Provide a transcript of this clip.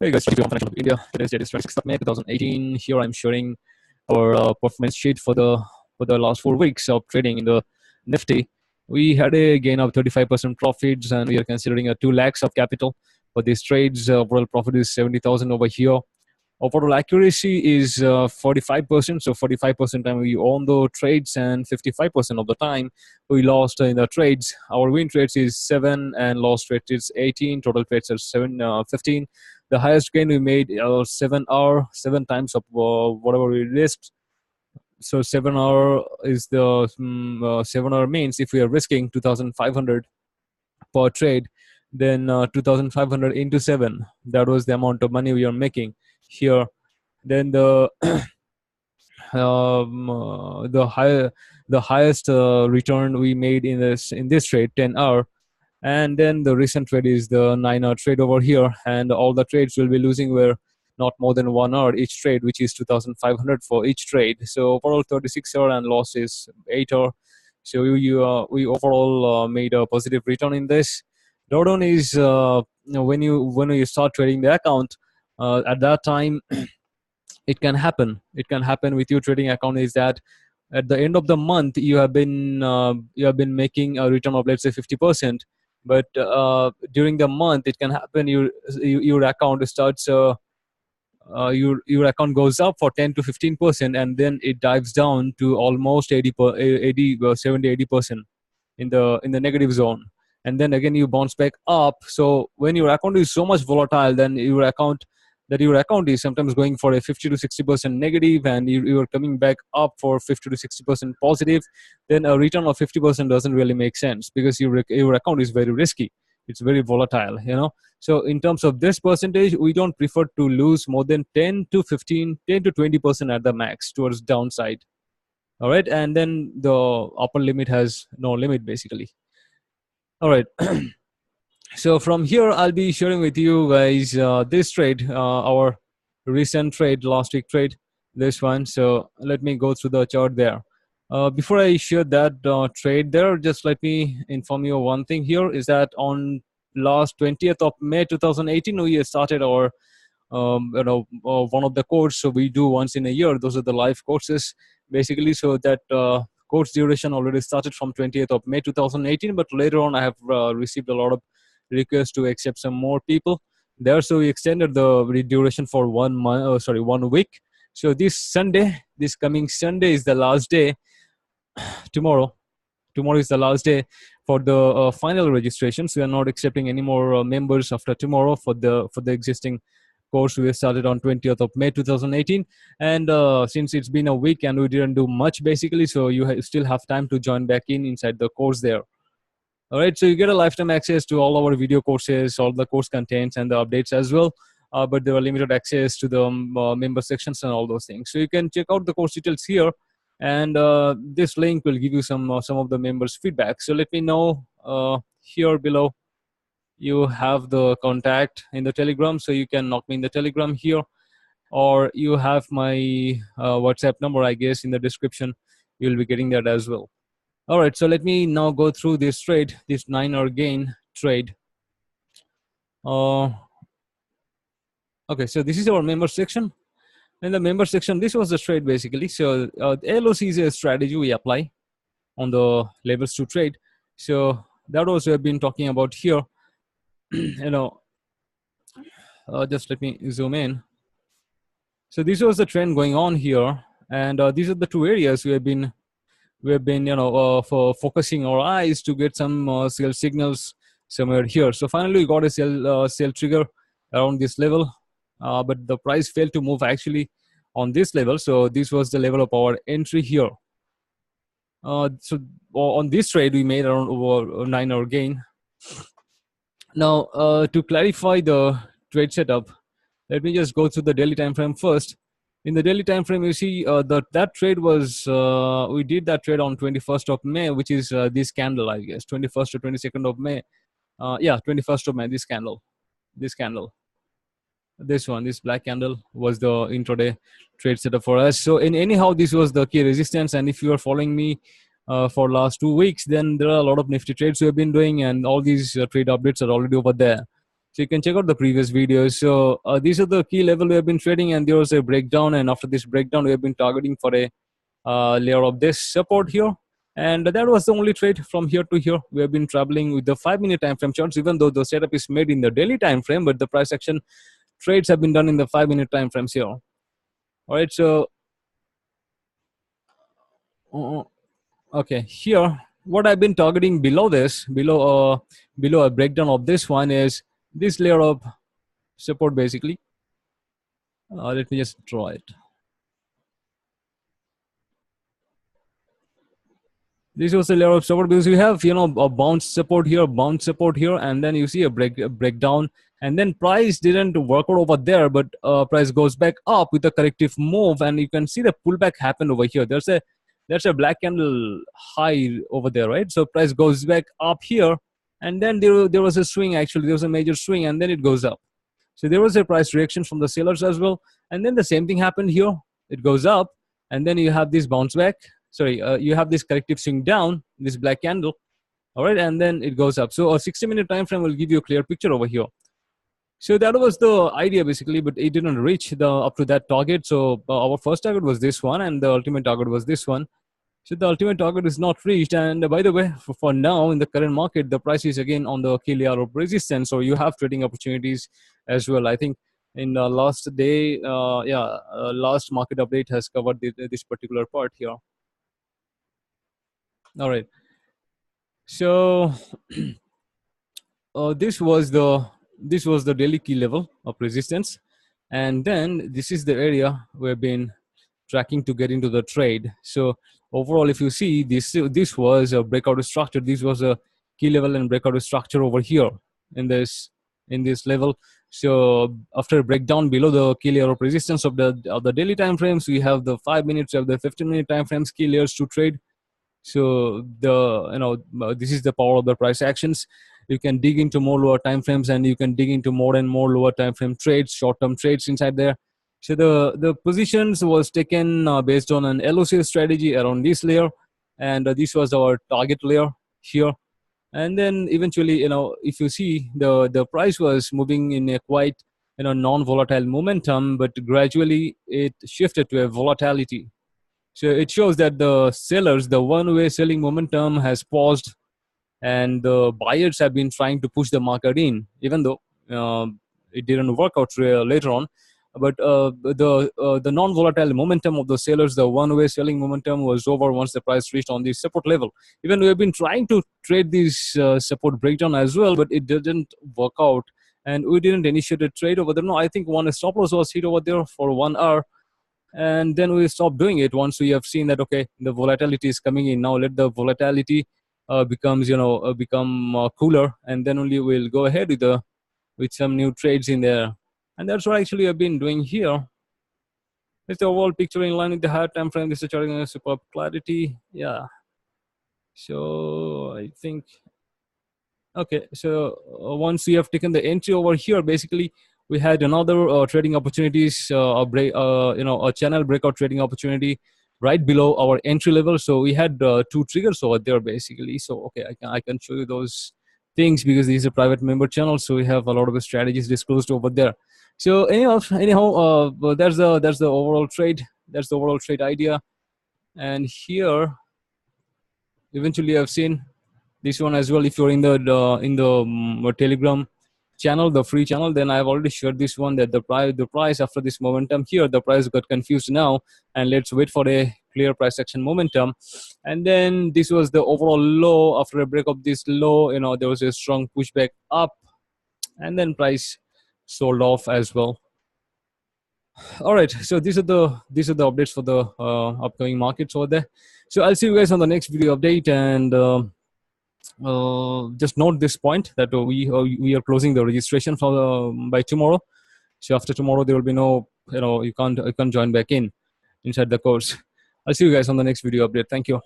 Hey guys, from Financial of India. Today's date is 26th of May 2018. Here I'm showing our performance sheet for the last 4 weeks of trading in the Nifty. We had a gain of 35% profits, and we are considering a 2 lakhs of capital for these trades. Overall profit is 70,000 over here. Overall accuracy is 45%. So 45% time we own the trades, and 55% of the time we lost in the trades. Our win trades is 7 and loss trades is 18. Total trades are 15. The highest gain we made 7 hour, 7 times of whatever we risked. So 7 hour is the 7 hour means if we are risking 2,500 per trade, then 2,500 into 7, that was the amount of money we are making here. Then the the highest return we made in this trade, 10 hour. And then the recent trade is the 9 hour trade over here, and all the trades will be losing were not more than 1 hour each trade, which is 2,500 for each trade. So overall 36 hour and loss is 8 hour. So we overall made a positive return in this. Drawdown is when you start trading the account, at that time it can happen with your trading account is that at the end of the month you have been making a return of, let's say, 50%, but during the month it can happen your account starts your account goes up for 10 to 15%, and then it dives down to almost 70-80% in the negative zone, and then again you bounce back up. So when your account is so much volatile, then your account is sometimes going for a 50 to 60% negative, and you are coming back up for 50 to 60% positive, then a return of 50% doesn't really make sense, because your account is very risky. It's very volatile. So in terms of this percentage, we don't prefer to lose more than 10 to 20% at the max towards downside. All right, and then the upper limit has no limit basically. All right. So from here I'll be sharing with you guys this trade, our recent trade, last week trade, this one. So let me go through the chart there. Before I share that trade there, just let me inform you one thing here, is that on last 20th of May 2018 we started our one of the course. So we do once in a year. Those are the live courses basically. So that course duration already started from 20th of May 2018, but later on I have received a lot of requests to accept some more people there, so we extended the duration for 1 week. So this coming Sunday is the last day. Tomorrow is the last day for the final registrations. We are not accepting any more members after tomorrow for the existing course we started on 20th of May 2018. And since it's been a week and we didn't do much basically, so you still have time to join back inside the course there. All right, so you get a lifetime access to all our video courses, all the course contents and the updates as well. But there are limited access to the member sections and all those things. So you can check out the course details here, and this link will give you some of the members' feedback. So let me know here below. You have the contact in the Telegram, so you can knock me in the Telegram here, or you have my WhatsApp number, I guess, in the description. You'll be getting that as well. All right, so let me now go through this trade, this 9-hour gain trade. Okay, so this is our member section. In the member section, this was the trade basically. So the LOC is a strategy we apply on the levels to trade. So that was we have been talking about here. Just let me zoom in. So this was the trend going on here, and these are the two areas we have been for focusing our eyes to get some sell signals somewhere here. So finally we got a sell trigger around this level, but the price failed to move actually on this level. So this was the level of our entry here. So on this trade we made around over 9-hour gain. Now to clarify the trade setup, let me just go through the daily time frame first. In the daily time frame, you see that trade was we did that trade on 21st of May, which is this candle, I guess, 21st or 22nd of May. 21st of May. This black candle was the intraday trade setup for us. So anyhow, this was the key resistance. And if you are following me for last 2 weeks, then there are a lot of Nifty trades we have been doing, and all these trade updates are already over there. So you can check out the previous videos. So these are the key level we have been trading, and there was a breakdown. And after this breakdown, we have been targeting for a layer of this support here. And that was the only trade from here to here. We have been traveling with the 5-minute time frame charts, even though the setup is made in the daily time frame, but the price action trades have been done in the 5-minute time frames here. All right, so uh, okay, here what I've been targeting below this, below a breakdown of this one is this layer of support basically. Let me just draw it. This was a layer of support because you have a bounce support here, and then you see a breakdown, and then price didn't work out over there, but price goes back up with a corrective move, and you can see the pullback happened over here. There's a black candle high over there, right? So price goes back up here, and then there was a swing. Actually, there was a major swing, and then it goes up. So there was a price reaction from the sellers as well, and then the same thing happened here. It goes up, and then you have this bounce back. Sorry, you have this corrective swing down, this black candle, all right, and then it goes up. So a 60-minute time frame will give you a clear picture over here. So that was the idea basically, but it didn't reach the up to that target. So our first target was this one, and the ultimate target was this one. So the ultimate target is not reached. And by the way, for now in the current market, the price is again on the key layer of resistance. So you have trading opportunities as well. I think in the last day, last market update has covered this particular part here. All right. So this was the daily key level of resistance, and then this is the area we've been tracking to get into the trade. So overall, if you see this was a breakout structure. This was a key level and breakout structure over here in this level. So after a breakdown below the key layer of resistance of the daily time frames, we have the 5 minutes, we have the 15-minute time frames key layers to trade. So this is the power of the price actions. You can dig into more lower time frames, and you can dig into more and more lower time frame trades, short-term trades inside there. So the positions was taken based on an LOC strategy around this layer, and this was our target layer here. And then eventually, if you see the price was moving in a quite non-volatile momentum, but gradually it shifted to a volatility. So it shows that the sellers, the one-way selling momentum has paused, and the buyers have been trying to push the market in, even though it didn't work out later on. But the non-volatile momentum of the sellers, the one-way selling momentum, was over once the price reached on the support level. Even we have been trying to trade this support breakdown as well, but it didn't work out, and we didn't initiate a trade over there. No, I think one stop loss was hit over there for 1 hour, and then we stop doing it once we have seen that okay, the volatility is coming in. Now let the volatility become cooler, and then only we'll go ahead with some new trades in there. And that's what actually I've been doing here. It's the overall picture in line with the higher time frame. This is charting a superb clarity. Yeah, so I think okay, so once we have taken the entry over here, basically we had another trading opportunities, a channel breakout trading opportunity right below our entry level. So we had 2 triggers over there basically. So okay, I can show you those things because these are private member channels. So we have a lot of strategies disclosed over there. So anyhow, that's the overall trade. That's the overall trade idea. And here, eventually, I've seen this one as well. If you're in the Telegram channel, the free channel, then I've already shared this one that the price after this momentum here, the price got confused now, and let's wait for a clear price action momentum. And then this was the overall low. After a break of this low, there was a strong pushback up, and then price sold off as well. All right, so these are the updates for the upcoming markets over there. So I'll see you guys on the next video update, and just note this point that we are closing the registration for by tomorrow. So after tomorrow there will be no, you can't join back inside the course. I'll see you guys on the next video update. Thank you.